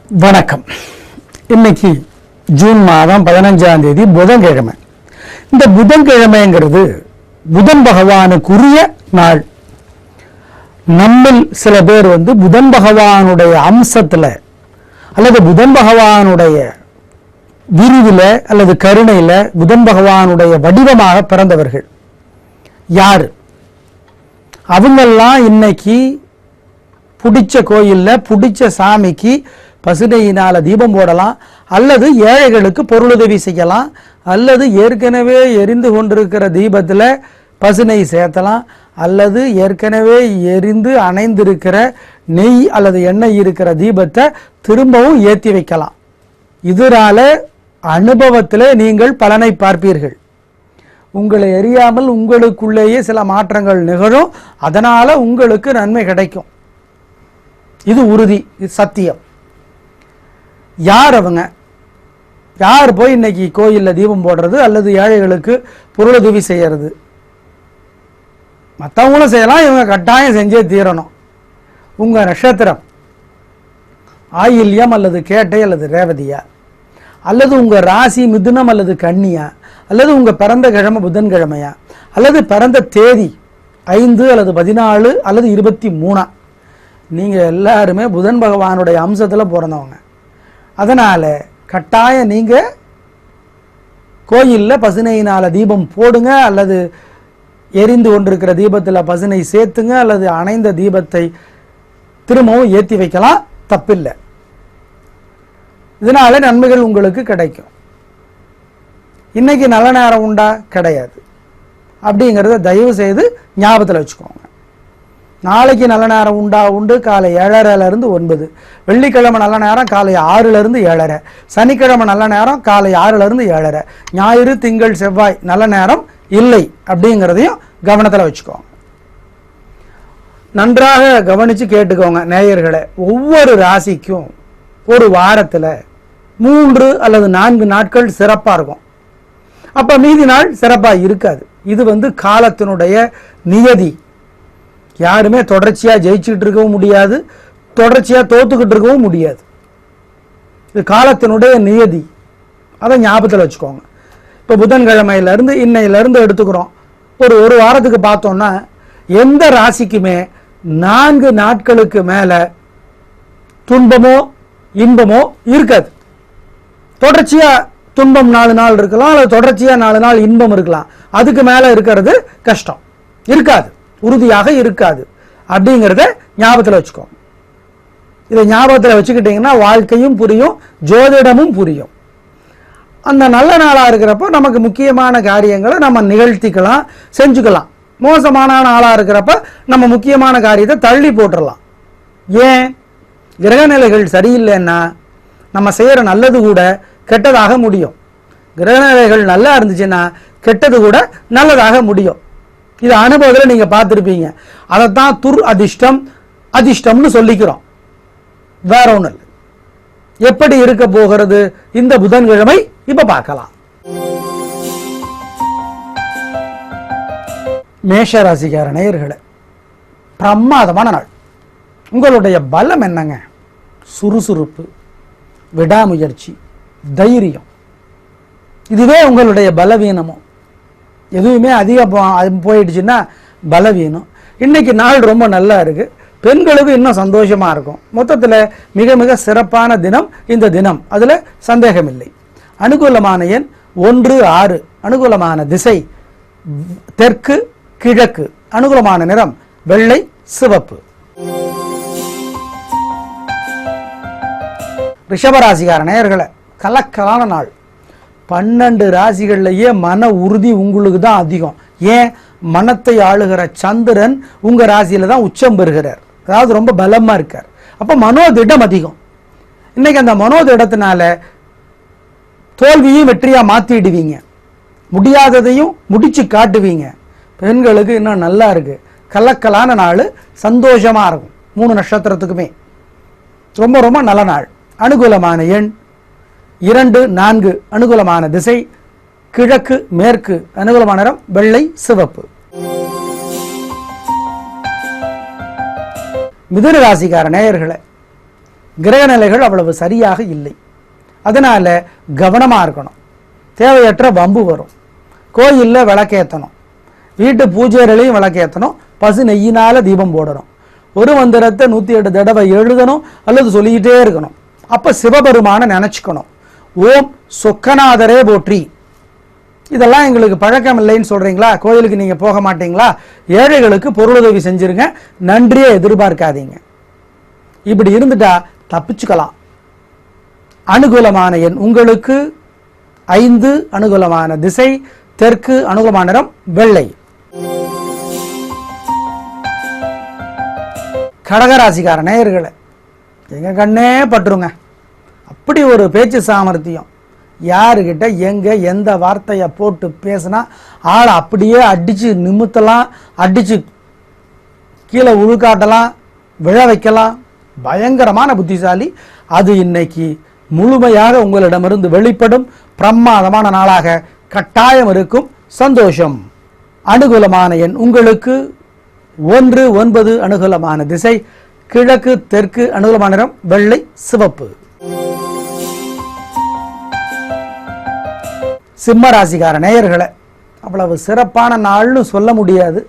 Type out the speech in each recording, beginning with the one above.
வணக்கம். இன்னைக்கு ஜூன் மாதம் 15ஆம் தேதி புதன்கிழமை. இந்த புதன்கிழமைங்கிறது புதன் பகவானுக்குரிய நாள். நம்மில் சில பேர் புதன் பகவானுடைய அம்சத்தில் அல்லது புதன் பகவானுடைய விரிவில் அல்லது கருணையில் புதன் பகவானுடைய வடிவமாக பிறந்தவர்கள். யார் அவங்கெல்லாம் இன்னைக்கு பிடிச்ச கோயிலில் பிடிச்ச சாமிக்கு பசுனையினால் தீபம் போடலாம், அல்லது ஏழைகளுக்கு பொருளுதவி செய்யலாம், அல்லது ஏற்கனவே எரிந்து கொண்டிருக்கிற தீபத்தில் பசுனை சேர்த்தலாம், அல்லது ஏற்கனவே எரிந்து அணைந்திருக்கிற நெய் அல்லது எண்ணெய் இருக்கிற தீபத்தை திரும்பவும் ஏற்றி வைக்கலாம். இதனால அனுபவத்தில் நீங்கள் பலனை பார்ப்பீர்கள். உங்களை எரியாமல் உங்களுக்குள்ளேயே சில மாற்றங்கள் நிகழும். அதனால் உங்களுக்கு நன்மை கிடைக்கும். இது உறுதி, இது சத்தியம். யார் அவங்க? யார் போய் இன்னைக்கு கோயிலில் தீபம் போடுறது அல்லது ஏழைகளுக்கு பொருளுதவி செய்யறது? மற்றவங்களும் செய்யலாம், இவங்க கட்டாயம் செஞ்சே தீரணும். உங்கள் நட்சத்திரம் ஆயில்யம் அல்லது கேட்டை அல்லது ரேவதியா, அல்லது உங்கள் ராசி மிதுனம் அல்லது கன்னியா, அல்லது உங்கள் பிறந்த கிழமை புதன்கிழமையா, அல்லது பிறந்த தேதி 5 அல்லது 14 அல்லது 23. நீங்கள் எல்லாருமே புதன் பகவானுடைய அம்சத்தில் பிறந்தவங்க. அதனால் கட்டாயம் நீங்கள் கோயிலில் பசுனையினால் தீபம் போடுங்க, அல்லது எரிந்து கொண்டிருக்கிற தீபத்தில் பசுனை சேர்த்துங்க, அல்லது அணைந்த தீபத்தை திரும்பவும் ஏற்றி வைக்கலாம், தப்பில்லை. இதனால நன்மைகள் உங்களுக்கு கிடைக்கும். இன்னைக்கு நல்ல நேரம் உண்டா? கிடையாது. அப்படிங்கிறத தயவு செய்து ஞாபகத்தில் வச்சுக்கோங்க. நாளைக்கு நல்ல நேரம் உண்டு. காலை 7:30 9. வெள்ளிக்கிழமை நல்ல நேரம் காலை 6 7:30. சனிக்கிழமை நல்ல நேரம் காலை 6 7:30. ஞாயிறு திங்கள் செவ்வாய் நல்ல நேரம் இல்லை. அப்படிங்கிறதையும் கவனத்தில் வச்சுக்கோங்க. நன்றாக கவனித்து கேட்டுக்கோங்க நேயர்களை. ஒவ்வொரு ராசிக்கும் ஒரு வாரத்தில் 3 அல்லது 4 நாட்கள் சிறப்பாக இருக்கும். அப்போ மீதி நாள் சிறப்பாக இருக்காது. இது காலத்தினுடைய நியதி. யாருமே தொடர்ச்சியாக ஜெயிச்சுக்கிட்டு இருக்கவும் முடியாது, தொடர்ச்சியாக தோத்துக்கிட்டு இருக்கவும் முடியாது. இது காலத்தினுடைய நியதி. அதை ஞாபகத்தில் வச்சுக்கோங்க. இப்போ புதன்கிழமையிலேருந்து இன்னையிலேருந்து எடுத்துக்கிறோம். ஒரு வாரத்துக்கு பார்த்தோன்னா எந்த ராசிக்குமே 4 நாட்களுக்கு மேலே துன்பமோ இன்பமோ இருக்காது. தொடர்ச்சியாக துன்பம் 4 நாள் இருக்கலாம், அல்லது தொடர்ச்சியாக 4 நாள் இன்பம் இருக்கலாம். அதுக்கு மேலே இருக்கிறது கஷ்டம் இருக்காது, உறுதியாக இருக்காது. அப்படிங்கிறத ஞாபகத்தில் வச்சுக்கோங்க. இதை ஞாபகத்தில் வச்சுக்கிட்டிங்கன்னா வாழ்க்கையும் புரியும், ஜோதிடமும் புரியும். அந்த நல்ல நாளாக இருக்கிறப்போ நமக்கு முக்கியமான காரியங்களை நம்ம நிகழ்த்திக்கலாம், செஞ்சுக்கலாம். மோசமான நாளாக இருக்கிறப்ப நம்ம முக்கியமான காரியத்தை தள்ளி போட்டுடலாம். ஏன்? கிரகநிலைகள் சரியில்லைன்னா நம்ம செய்கிற நல்லது கூட கெட்டதாக முடியும். கிரகநிலைகள் நல்லா இருந்துச்சுன்னா கெட்டது கூட நல்லதாக முடியும். இது அனுபவத்தில் நீங்கள் பார்த்துருப்பீங்க. அதைத்தான் அதிர்ஷ்டம்னு சொல்லிக்கிறோம். வேற ஒன்றும் இல்லை. எப்படி இருக்க போகிறது இந்த புதன்கிழமை இப்ப பார்க்கலாம். மேஷராசிக்கார நேயர்களே, பிரமாதமான நாள். உங்களுடைய பலம் என்னங்க? சுறுசுறுப்பு, விடாமுயற்சி, தைரியம். இதுவே உங்களுடைய பலவீனமும். எதுவுமே அதிகம் போயிடுச்சுன்னா பலவீனம். இன்னைக்கு நாள் ரொம்ப நல்லா இருக்கு. பெண்களுக்கு இன்னும் சந்தோஷமா இருக்கும். மொத்தத்தில் மிக மிக சிறப்பான தினம் இந்த தினம், அதுல சந்தேகம் இல்லை. அனுகூலமான எண் 1 6. அனுகூலமான திசை தெற்கு கிழக்கு. அனுகூலமான நிறம் வெள்ளை சிவப்பு. ரிஷபராசிக்கார நேயர்களே, கலக்கலான நாள். 12 ராசிகள்லயே மன உறுதி உங்களுக்கு தான் அதிகம். ஏன்? மனத்தை ஆளுகிற சந்திரன் உங்க ராசியில தான் உச்சம் பெறுகிறார். அதாவது ரொம்ப பலமா இருக்கார். அப்ப மனோதிடம் அதிகம். இன்னைக்கு அந்த மனோதிடத்தினால தோல்வியும் வெற்றியா மாத்திடுவீங்க, முடியாததையும் முடிச்சு காட்டுவீங்க. பெண்களுக்கு இன்னும் நல்லா இருக்கு. கலக்கலான நாள், சந்தோஷமா இருக்கும். 3 நட்சத்திரத்துக்குமே ரொம்ப ரொம்ப நல்ல நாள். அனுகூலமான எண் 2 4. அனுகூலமான திசை கிழக்கு மேற்கு. அனுகூலமான நிறம் வெள்ளை சிவப்பு. மிதுன ராசிக்கார நேயர்களே, கிரகநிலைகள் அவ்வளவு சரியாக இல்லை. அதனால் கவனமாக இருக்கணும். தேவையற்ற வம்பு வரும். கோயிலில் விளக்கேற்றணும், வீட்டு பூஜைகளையும் விளக்கேற்றணும், பசு நெய்யினால் தீபம் போடணும், ஒரு மந்திரத்தை 108 தடவை எழுதணும் அல்லது சொல்லிக்கிட்டே இருக்கணும். அப்போ சிவபெருமான நினச்சிக்கணும். ஓம் சொக்கநாதரே போற்றி. இதெல்லாம் எங்களுக்கு பழக்கம் இல்லைன்னு சொல்கிறீங்களா? கோயிலுக்கு நீங்கள் போக மாட்டீங்களா? ஏழைகளுக்கு பொருளுதவி செஞ்சுருங்க, நன்றியே எதிர்பார்க்காதீங்க. இப்படி இருந்துட்டா தப்பிச்சுக்கலாம். அனுகூலமான எண் உங்களுக்கு 5, அனுகூலமான திசை தெற்கு, அனுகூலமான நிறம் வெள்ளை. கடகராசிக்கார நேயர்களே, எங்க கண்ணே பட்டுருங்க. அப்படி ஒரு பேச்சு சாமர்த்தியம். யாருக்கிட்ட எங்க எந்த வார்த்தையை போட்டு பேசினா ஆளை அப்படியே அடிச்சு நிமித்தலாம், அடிச்சு கீழே உழுக்காட்டலாம், விழ வைக்கலாம். பயங்கரமான புத்திசாலி. அது இன்னைக்கு முழுமையாக உங்களிடமிருந்து வெளிப்படும். பிரமாதமான நாளாக கட்டாயம் இருக்கும். சந்தோஷம். அனுகூலமான எண் உங்களுக்கு 1, 9, அனுகூலமான திசை கிழக்கு தெற்கு, அனுகூலமான நிறம் வெள்ளை சிவப்பு. சிம்ம ராசிக்கார நேயர்களே, அவ்வளவு சிறப்பான நாள்னு சொல்ல முடியாது,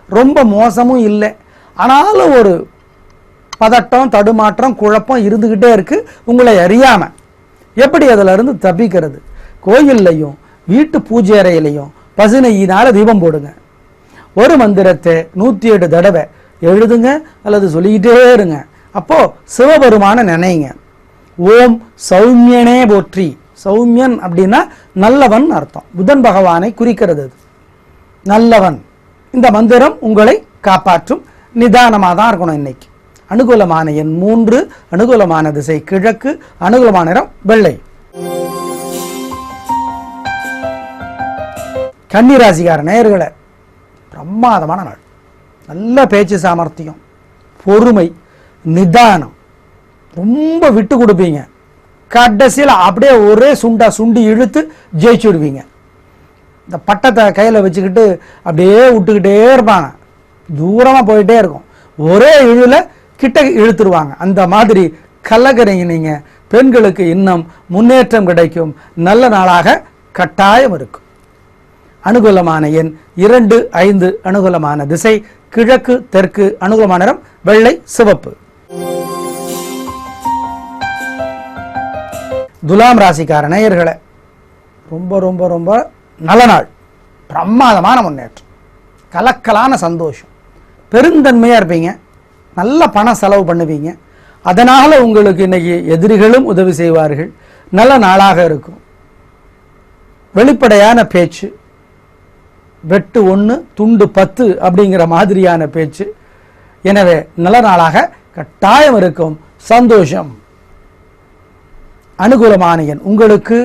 ரொம்ப மோசமும் இல்லை. ஆனாலும் ஒரு பதட்டம், தடுமாற்றம், குழப்பம் இருந்துகிட்டே இருக்கு. உங்களை அறியாம எப்படி அதில் இருந்து தப்பிக்கிறது? கோயில்லையும் வீட்டு பூஜை அறையிலையும் பசுநெய்யினால தீபம் போடுங்க. ஒரு மந்திரத்தை 108 தடவை எழுதுங்க அல்லது சொல்லிக்கிட்டே இருங்க. அப்போ சிவபெருமான நினைங்க. ஓம் சௌமியனே போற்றி. சௌமியன் அப்படின்னா நல்லவன் அர்த்தம். புதன் பகவானை குறிக்கிறது. நல்லவன். இந்த மந்திரம் உங்களை காப்பாற்றும். நிதானமாக தான் இருக்கணும் இன்னைக்கு. அனுகூலமான எண் 3, அனுகூலமான திசை கிழக்கு, அனுகூலமான நிறம் வெள்ளை. கன்னிராசிக்கார நேயர்களே, பிரமாதமான நாள். நல்ல பேச்சு சாமர்த்தியம், பொறுமை, நிதானம், ரொம்ப விட்டு கொடுப்பீங்க. கடைசியில் அப்படியே ஒரே சுண்டி இழுத்து ஜெயிச்சுடுவீங்க. இந்த பட்டத்தை கையில் வச்சுக்கிட்டு அப்படியே விட்டுக்கிட்டே இருப்பாங்க. தூரமாக போயிட்டே இருக்கும். ஒரே இழுல கிட்ட இழுத்துருவாங்க. அந்த மாதிரி கலகரைங்க. நீங்கள் பெண்களுக்கு இன்னும் முன்னேற்றம் கிடைக்கும். நல்ல நாளாக கட்டாயம் இருக்கும். அனுகூலமான எண் 2, 5, அனுகூலமான திசை கிழக்கு தெற்கு, அனுகூலமான நிறம் வெள்ளை சிவப்பு. துலாம் ராசிக்கார நேயர்களே, ரொம்ப ரொம்ப ரொம்ப நல்ல நாள். பிரமாதமான முன்னேற்றம், கலக்கலான சந்தோஷம், பெருந்தன்மையாக இருப்பீங்க. நல்ல பணம் செலவு பண்ணுவீங்க. அதனால் உங்களுக்கு இன்னைக்கு எதிரிகளும் உதவி செய்வார்கள். நல்ல நாளாக இருக்கும். வெளிப்படையான பேச்சு, வெட்டு 1 துண்டு 10 அப்படிங்கிற மாதிரியான பேச்சு. எனவே நல்ல நாளாக கட்டாயம் இருக்கும். சந்தோஷம். அனுகூலமான எண் உங்களுக்கு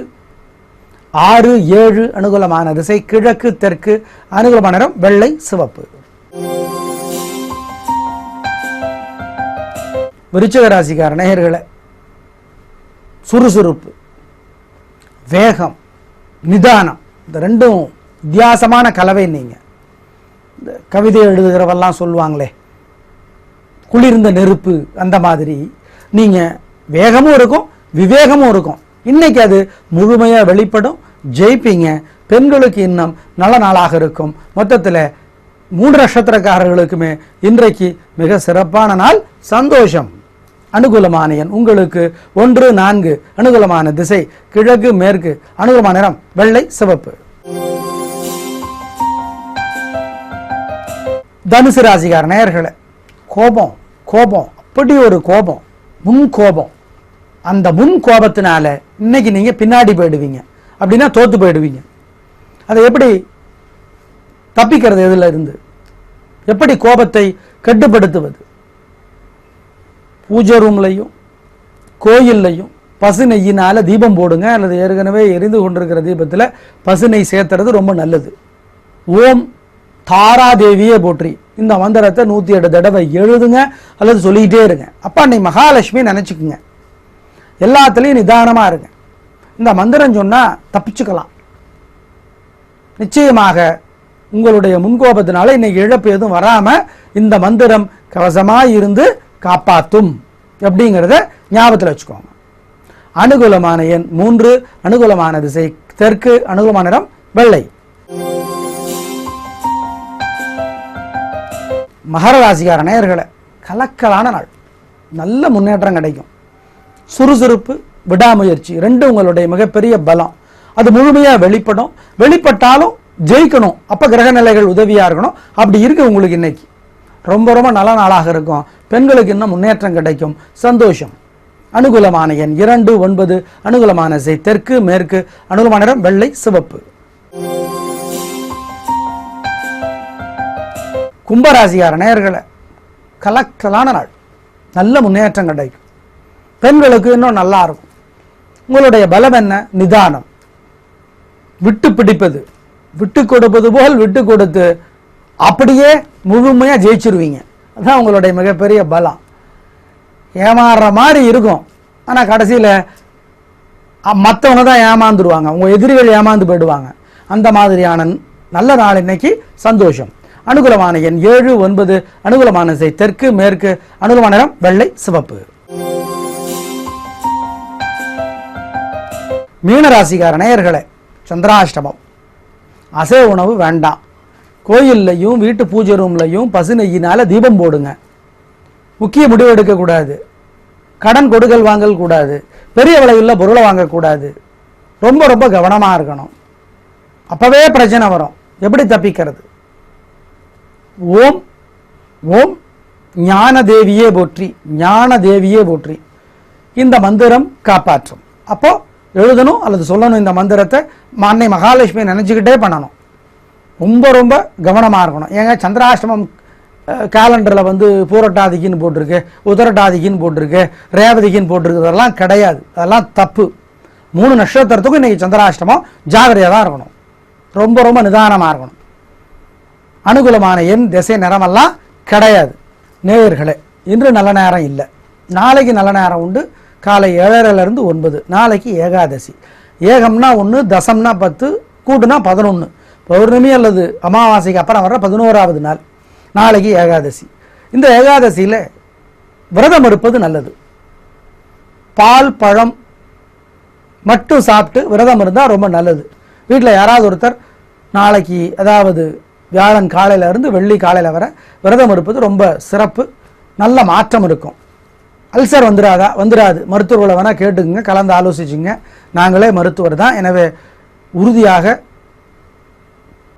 6, 7, அனுகூலமான திசை கிழக்கு தெற்கு, அனுகூலமான நிறம் வெள்ளை சிவப்பு. விருச்சிக ராசிக்கார நேயர்களே, சுறுசுறுப்பு, வேகம், நிதானம், இந்த ரெண்டும் வித்தியாசமான கலவை. நீங்கள் இந்த கவிதை எழுதுகிறவெல்லாம் சொல்லுவாங்களே, குளிர்ந்த நெருப்பு, அந்த மாதிரி நீங்கள் வேகமும் இருக்கும், விவேகமும் இருக்கும். இன்னைக்கு அது முழுமையாக வெளிப்படும். ஜெயிப்பீங்க. பெண்களுக்கு இன்னும் நல்ல நாளாக இருக்கும். மொத்தத்தில் 3 நட்சத்திரக்காரர்களுக்குமே இன்றைக்கு மிக சிறப்பான நாள். சந்தோஷம். அனுகூலமான எண் உங்களுக்கு 1, 4, அனுகூலமான திசை கிழக்கு மேற்கு, அனுகூலமான நிறம் வெள்ளை சிவப்பு. தனுசு ராசிக்கார நேயர்களே, கோபம் கோபம் அப்படி ஒரு கோபம், முன் கோபம். அந்த முன் கோபத்தினால இன்னைக்கு நீங்கள் பின்னாடி போயிடுவீங்க, அப்படின்னா தோத்து போயிடுவீங்க. அதை எப்படி தப்பிக்கிறது? எதில் இருந்து எப்படி கோபத்தை கட்டுப்படுத்துவது? பூஜை ரூம்லையும் கோயில்லையும் பசு நெய்யினால் தீபம் போடுங்க, அல்லது ஏற்கனவே எரிந்து கொண்டிருக்கிற தீபத்தில் பசு நெய் சேர்த்துறது ரொம்ப நல்லது. ஓம் தாராதேவியே போற்றி. இந்த மந்திரத்தை 108 தடவை எழுதுங்க அல்லது சொல்லிக்கிட்டே இருங்க. அப்போ அன்னைக்கு மகாலட்சுமி நினச்சிக்குங்க. எல்லாத்துலேயும் நிதானமாக இருங்க. இந்த மந்திரம் சொன்னால் தப்பிச்சுக்கலாம். நிச்சயமாக உங்களுடைய முன்கோபத்தினால இன்னைக்கு இழப்பு எதுவும் வராமல் இந்த மந்திரம் கவசமாக இருந்து காப்பாற்றும் அப்படிங்கிறத ஞாபகத்தில் வச்சுக்கோங்க. அனுகூலமான எண் 3, அனுகூலமான திசை தெற்கு, அனுகூலமான நிறம் வெள்ளை. மகர ராசிக்கார நேயர்களே, கலக்கலான நாள், நல்ல முன்னேற்றம் கிடைக்கும். சுறுசுறுப்பு, விடாமுயற்சி ரெண்டும் உங்களுடைய மிகப்பெரிய பலம். அது முழுமையாக வெளிப்படும். வெளிப்பட்டாலும் ஜெயிக்கணும். அப்போ கிரக நிலைகள் உதவியாக இருக்கணும். அப்படி இருக்கு உங்களுக்கு இன்னைக்கு ரொம்ப ரொம்ப நல்ல நாளாக இருக்கும். பெண்களுக்கு இன்னும் முன்னேற்றம் கிடைக்கும். சந்தோஷம். அனுகூலமான எண் 2, 9, அனுகூலமான திசை தெற்கு, மேற்கு, அனுகூலமான நிறம் வெள்ளை, சிவப்பு. கும்பராசிக்கார நேயர்களே, கலக்கலான நாள், நல்ல முன்னேற்றம் கிடைக்கும். பெண்களுக்கு இன்னும் நல்லா இருக்கும். உங்களுடைய பலம் என்ன? நிதானம், விட்டு பிடிப்பது, விட்டு கொடுப்பது போல் விட்டு கொடுத்து அப்படியே முழுமையாக ஜெயிச்சிருவீங்க. அதுதான் உங்களுடைய மிகப்பெரிய பலம். ஏமாறுற மாதிரி இருக்கும், ஆனால் கடைசியில் மற்றவங்க தான் ஏமாந்துருவாங்க. உங்கள் எதிரிகள் ஏமாந்து போயிடுவாங்க. அந்த மாதிரியான நல்ல நாள் இன்னைக்கு. சந்தோஷம். அனுகூலமான எண் 7, 9, அனுகூலமான திசை தெற்கு, மேற்கு, அனுகூலமான நிறம் வெள்ளை, சிவப்பு. மீனராசிக்கார நேயர்களே, சந்திராஷ்டமம். அசைவ உணவு வேண்டாம். கோயில்லையும் வீட்டு பூஜை ரூம்லையும் பசு நெய்யினால தீபம் போடுங்க. முக்கிய முடிவு எடுக்கக்கூடாது. கடன் கொடுக்கல் வாங்கல் கூடாது. பெரிய விலையில் பொருளை வாங்கக்கூடாது. ரொம்ப ரொம்ப கவனமாக இருக்கணும். அப்பவே பிரச்சனை வரும். எப்படி தப்பிக்கிறது? ஓம் ஓம் ஞான தேவியே போற்றி, ஞான தேவியே போற்றி. இந்த மந்திரம் காப்பாற்றும். அப்போ எழுதணும் அல்லது சொல்லணும். இந்த மந்திரத்தை அன்னை மகாலட்சுமியை நினச்சிக்கிட்டே பண்ணணும். ரொம்ப ரொம்ப கவனமாக இருக்கணும். ஏங்க சந்திராஷ்டமம் கேலண்டரில் வந்து பூரட்டாதிக்குன்னு போட்டிருக்கு, உதரட்டாதிக்குன்னு போட்டிருக்கு, ரேவதிக்குன்னு போட்டிருக்கு. அதெல்லாம் கிடையாது. அதெல்லாம் தப்பு. 3 நட்சத்திரத்துக்கும் இன்றைக்கி சந்திராஷ்டமம். ஜாகிரதையாக தான் இருக்கணும். ரொம்ப ரொம்ப நிதானமாக இருக்கணும். அனுகூலமான எண், திசை, நிறமெல்லாம் கிடையாது. நேயர்களே, இன்று நல்ல நேரம் இல்லை. நாளைக்கு நல்ல நேரம் உண்டு. காலை 7:30 to 9. நாளைக்கு ஏகாதசி. ஏகம்னா 1, தசம்னா 10, கூட்டுனா 11. பௌர்ணமி அல்லது அமாவாசைக்கு அப்புறம் வர 11வது நாள். நாளைக்கு ஏகாதசி. இந்த ஏகாதசியில் விரதம் இருப்பது நல்லது. பால் பழம் மட்டும் சாப்பிட்டு விரதம் இருந்தால் ரொம்ப நல்லது. வீட்டில் யாராவது ஒருத்தர் நாளைக்கு, அதாவது வியாழன் காலையில இருந்து வெள்ளி காலையில் வர விரதம் இருப்பது ரொம்ப சிறப்பு. நல்ல மாற்றம் இருக்கும். அல்சர் வந்துடாது. மருத்துவர்களை வேணால் கேட்டுக்குங்க, கலந்து ஆலோசிச்சுங்க. நாங்களே மருத்துவர் தான். எனவே உறுதியாக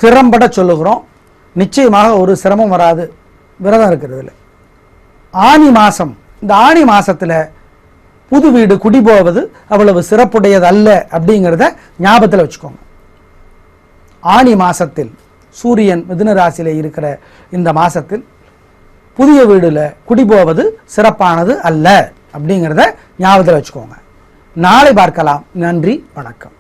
திறம்பட சொல்லுகிறோம். நிச்சயமாக ஒரு சிரமம் வராது விரதம் இருக்கிறதுல. ஆனி மாதம், இந்த ஆனி மாதத்தில் புது வீடு குடி போவது அவ்வளவு சிறப்புடையது அல்ல அப்படிங்கிறத ஞாபகத்தில் வச்சுக்கோங்க. ஆனி மாதத்தில் சூரியன் மிதுன ராசியில் இருக்கிற இந்த மாதத்தில் புதிய வீடுல குடி போவது சிறப்பானது அல்ல அப்படிங்கிறத ஞாபகத்தில் வச்சுக்கோங்க. நாளை பார்க்கலாம். நன்றி, வணக்கம்.